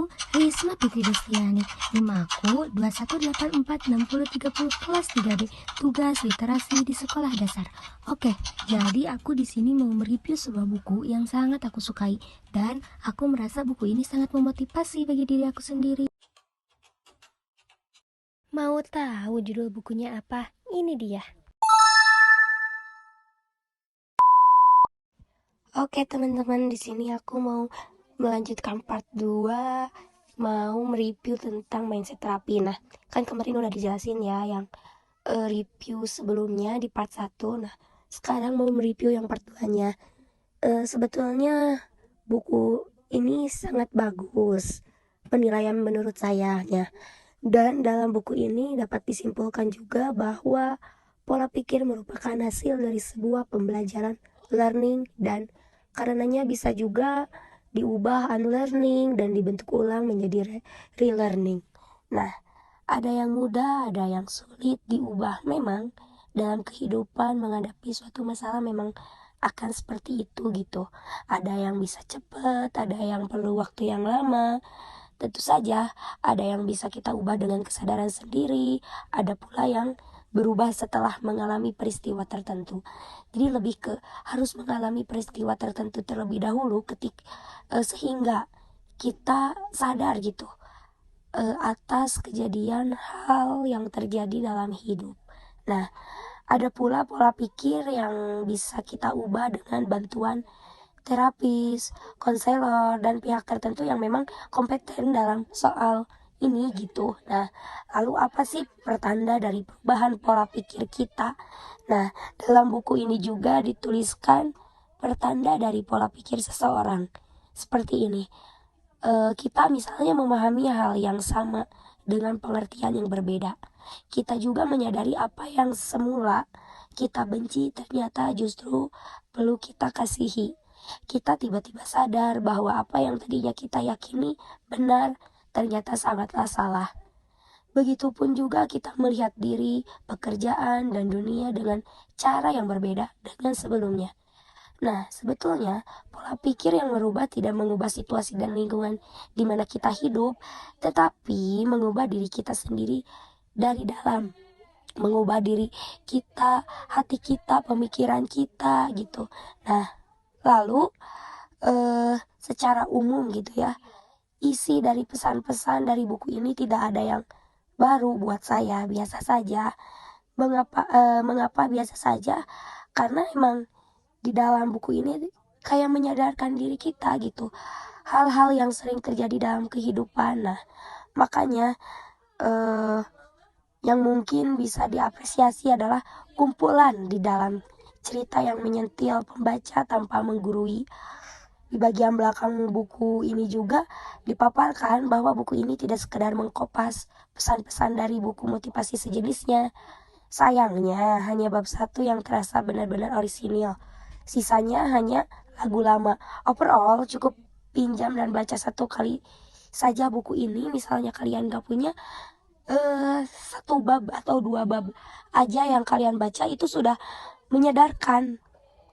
aku Risma Fitri Destiani. NIM aku 21846030 kelas 3B. Tugas literasi di sekolah dasar. Oke, jadi aku di sini mau mereview sebuah buku yang sangat aku sukai dan aku merasa buku ini sangat memotivasi bagi diri aku sendiri. Mau tahu judul bukunya apa? Ini dia. Oke teman-teman, di sini aku mau melanjutkan part 2, mau mereview tentang mindset terapi. Nah, kan kemarin udah dijelasin ya yang review sebelumnya di part 1. Nah, sekarang mau mereview yang part 2-nya. Sebetulnya buku ini sangat bagus penilaian menurut saya ya. Dan dalam buku ini dapat disimpulkan juga bahwa pola pikir merupakan hasil dari sebuah pembelajaran learning dan karenanya bisa juga diubah unlearning dan dibentuk ulang menjadi relearning. Nah, ada yang mudah, ada yang sulit diubah. Memang dalam kehidupan menghadapi suatu masalah memang akan seperti itu gitu. Ada yang bisa cepat, ada yang perlu waktu yang lama. Tentu saja ada yang bisa kita ubah dengan kesadaran sendiri, ada pula yang berubah setelah mengalami peristiwa tertentu. Jadi lebih ke harus mengalami peristiwa tertentu terlebih dahulu sehingga kita sadar gitu atas kejadian hal yang terjadi dalam hidup. Nah, ada pula pola pikir yang bisa kita ubah dengan bantuan terapis, konselor, dan pihak tertentu yang memang kompeten dalam soal ini gitu. Nah, lalu apa sih pertanda dari perubahan pola pikir kita? Nah, dalam buku ini juga dituliskan pertanda dari pola pikir seseorang. Seperti ini, kita misalnya memahami hal yang sama dengan pengertian yang berbeda. Kita juga menyadari apa yang semula kita benci ternyata justru perlu kita kasihi. Kita tiba-tiba sadar bahwa apa yang tadinya kita yakini benar ternyata sangatlah salah. Begitupun juga kita melihat diri, pekerjaan, dan dunia dengan cara yang berbeda dengan sebelumnya. Nah, sebetulnya pola pikir yang merubah tidak mengubah situasi dan lingkungan di mana kita hidup, tetapi mengubah diri kita sendiri dari dalam. Mengubah diri kita, hati kita, pemikiran kita gitu. Nah, lalu secara umum gitu ya, isi dari pesan-pesan dari buku ini tidak ada yang baru buat saya, biasa saja. Mengapa biasa saja? Karena emang di dalam buku ini kayak menyadarkan diri kita gitu, hal-hal yang sering terjadi dalam kehidupan. Nah, makanya yang mungkin bisa diapresiasi adalah kumpulan di dalam cerita yang menyentil pembaca tanpa menggurui. Di bagian belakang buku ini juga dipaparkan bahwa buku ini tidak sekedar mengkopas pesan-pesan dari buku motivasi sejenisnya. Sayangnya hanya bab 1 yang terasa benar-benar orisinil. Sisanya hanya lagu lama. Overall cukup pinjam dan baca 1 kali saja buku ini. Misalnya kalian gak punya 1 bab atau 2 bab aja yang kalian baca itu sudah menyadarkan.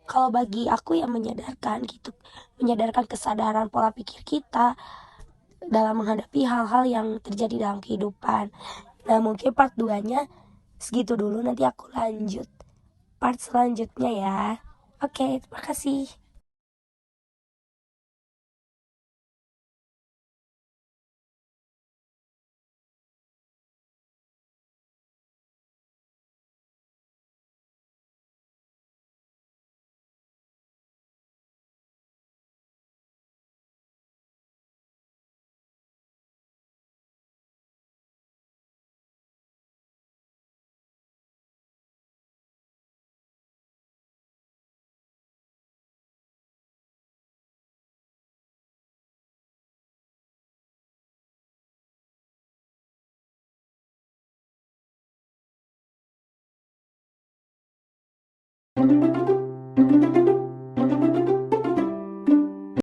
Kalau bagi aku yang menyadarkan gitu, menyadarkan kesadaran pola pikir kita dalam menghadapi hal-hal yang terjadi dalam kehidupan. Nah, mungkin part 2-nya segitu dulu, nanti aku lanjut part selanjutnya ya. Oke, terima kasih.